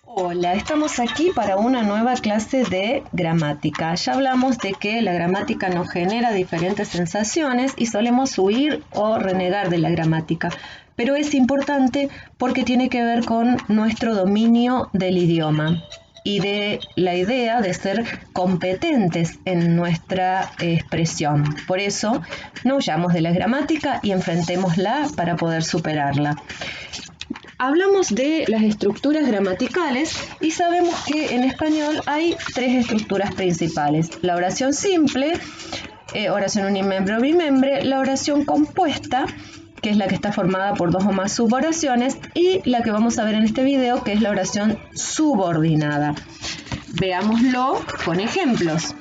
Hola, estamos aquí para una nueva clase de gramática. Ya hablamos de que la gramática nos genera diferentes sensaciones y solemos huir o renegar de la gramática, pero es importante porque tiene que ver con nuestro dominio del idioma y de la idea de ser competentes en nuestra expresión. Por eso no huyamos de la gramática y enfrentémosla para poder superarla. Hablamos de las estructuras gramaticales y sabemos que en español hay tres estructuras principales. La oración simple, oración unimembre o bimembre, la oración compuesta, que es la que está formada por dos o más suboraciones, y la que vamos a ver en este video, que es la oración subordinada. Veámoslo con ejemplos.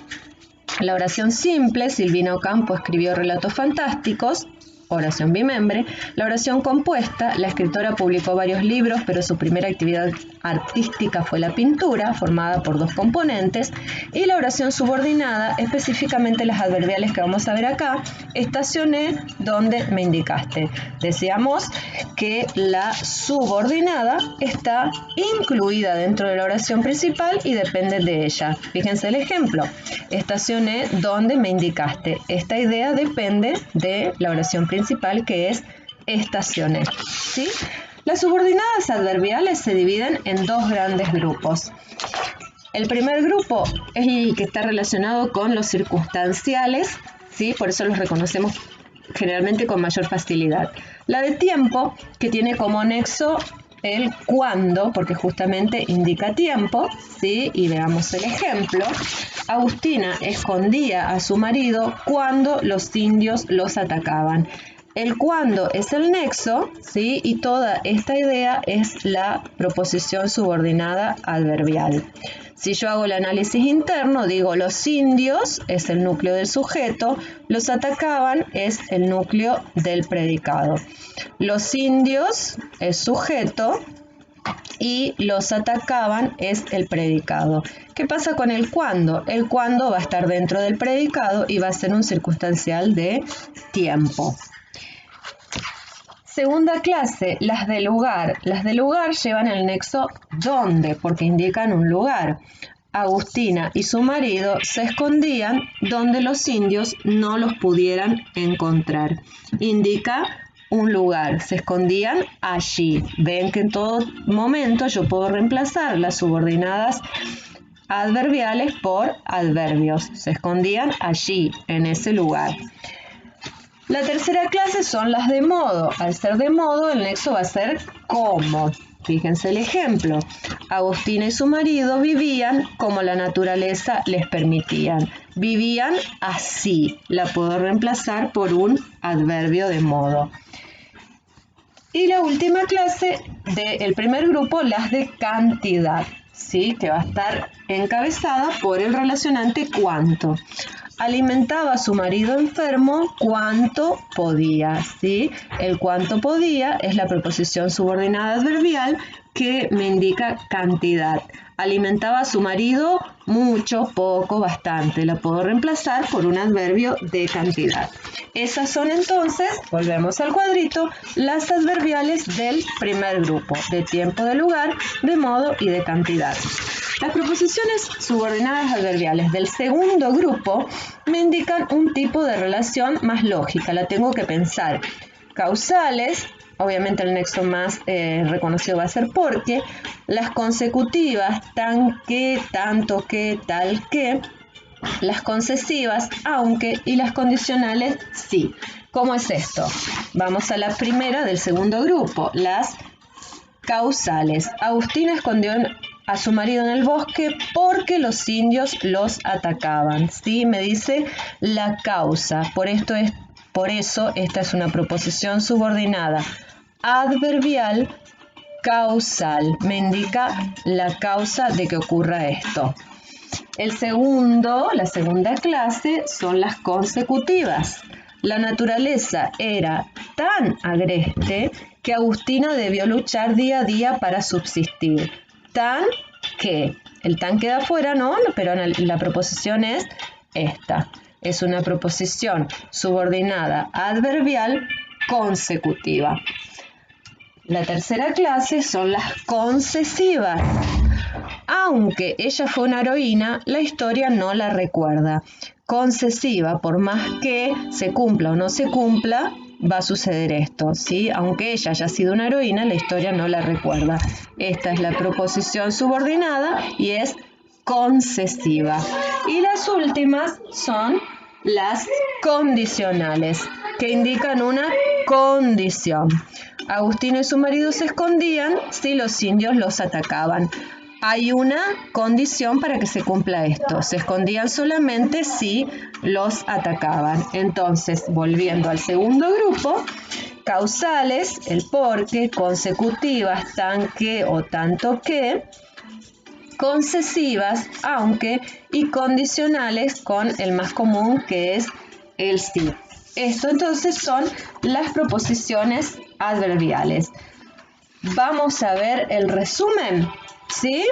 La oración simple, Silvina Ocampo escribió relatos fantásticos, oración bimembre. La oración compuesta, la escritora publicó varios libros, pero su primera actividad artística fue la pintura, formada por dos componentes. Y la oración subordinada, específicamente las adverbiales que vamos a ver acá, estacioné donde me indicaste. Decíamos que la subordinada está incluida dentro de la oración principal y depende de ella. Fíjense el ejemplo. Estacioné donde me indicaste. Esta idea depende de la oración principal, que es estacioné. ¿Sí? Las subordinadas adverbiales se dividen en dos grandes grupos. El primer grupo es el que está relacionado con los circunstanciales, ¿sí? Por eso los reconocemos generalmente con mayor facilidad. La de tiempo, que tiene como nexo el cuándo, porque justamente indica tiempo, ¿sí? Y veamos el ejemplo. Agustina escondía a su marido cuando los indios los atacaban. El cuándo es el nexo, ¿sí? Y toda esta idea es la proposición subordinada adverbial. Si yo hago el análisis interno, digo los indios es el núcleo del sujeto, los atacaban es el núcleo del predicado. Los indios es sujeto y los atacaban es el predicado. ¿Qué pasa con el cuándo? El cuándo va a estar dentro del predicado y va a ser un circunstancial de tiempo. Segunda clase, las de lugar. Las de lugar llevan el nexo dónde, porque indican un lugar. Agustina y su marido se escondían donde los indios no los pudieran encontrar. Indica un lugar, se escondían allí. Ven que en todo momento yo puedo reemplazar las subordinadas adverbiales por adverbios. Se escondían allí, en ese lugar. La tercera clase son las de modo. Al ser de modo, el nexo va a ser cómo. Fíjense el ejemplo. Agustina y su marido vivían como la naturaleza les permitía. Vivían así. La puedo reemplazar por un adverbio de modo. Y la última clase del primer grupo, las de cantidad, ¿sí? Que va a estar encabezada por el relacionante cuánto. Alimentaba a su marido enfermo cuanto podía, ¿sí? El cuanto podía es la preposición subordinada adverbial que me indica cantidad. Alimentaba a su marido mucho, poco, bastante. La puedo reemplazar por un adverbio de cantidad. Esas son entonces, volvemos al cuadrito, las adverbiales del primer grupo, de tiempo, de lugar, de modo y de cantidad. Las proposiciones subordinadas adverbiales del segundo grupo me indican un tipo de relación más lógica, la tengo que pensar. Causales, obviamente el nexo más reconocido va a ser porque. Las consecutivas, tan que, tanto que, tal que. Las concesivas, aunque, y las condicionales, sí. ¿Cómo es esto? Vamos a la primera del segundo grupo, las causales. Agustina escondió a su marido en el bosque porque los indios los atacaban. ¿Sí? Me dice la causa. Por eso esta es una proposición subordinada adverbial causal. Me indica la causa de que ocurra esto. La segunda clase son las consecutivas. La naturaleza era tan agreste que Agustina debió luchar día a día para subsistir. Tan que, el tan queda afuera, ¿no? Pero la proposición es esta. Es una proposición subordinada adverbial consecutiva. La tercera clase son las concesivas. Aunque ella fue una heroína, la historia no la recuerda. Concesiva, por más que se cumpla o no se cumpla, va a suceder esto, ¿sí? Aunque ella haya sido una heroína, la historia no la recuerda. Esta es la proposición subordinada y es concesiva. Y las últimas son las condicionales, que indican una condición. Agustín y su marido se escondían si los indios los atacaban. Hay una condición para que se cumpla esto. Se escondían solamente si los atacaban. Entonces, volviendo al segundo grupo, causales, el porque, consecutivas, tan que o tanto que, concesivas, aunque, y condicionales con el más común que es el sí. Esto entonces son las proposiciones adverbiales. Vamos a ver el resumen, ¿sí?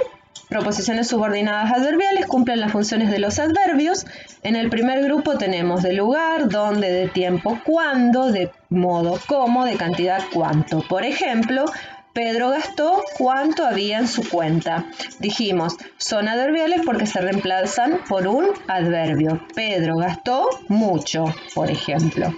Proposiciones subordinadas adverbiales cumplen las funciones de los adverbios. En el primer grupo tenemos de lugar, dónde, de tiempo, cuándo, de modo, cómo, de cantidad, cuánto. Por ejemplo, Pedro gastó cuánto había en su cuenta. Dijimos, son adverbiales porque se reemplazan por un adverbio. Pedro gastó mucho, por ejemplo.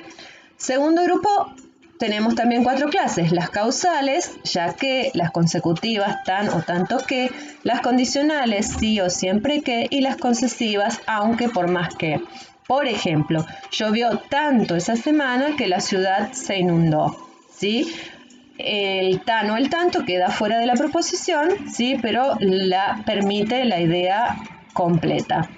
Segundo grupo, tenemos también 4 clases, las causales, ya que, las consecutivas, tan o tanto que, las condicionales, sí o siempre que, y las concesivas, aunque por más que. Por ejemplo, llovió tanto esa semana que la ciudad se inundó, ¿sí? El tan o el tanto queda fuera de la proposición, ¿sí? Pero permite la idea completa.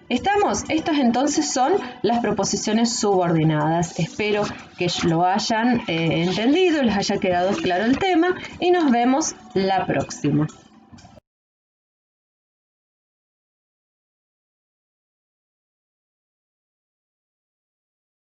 Estas entonces son las proposiciones subordinadas. Espero que lo hayan entendido, les haya quedado claro el tema y nos vemos la próxima.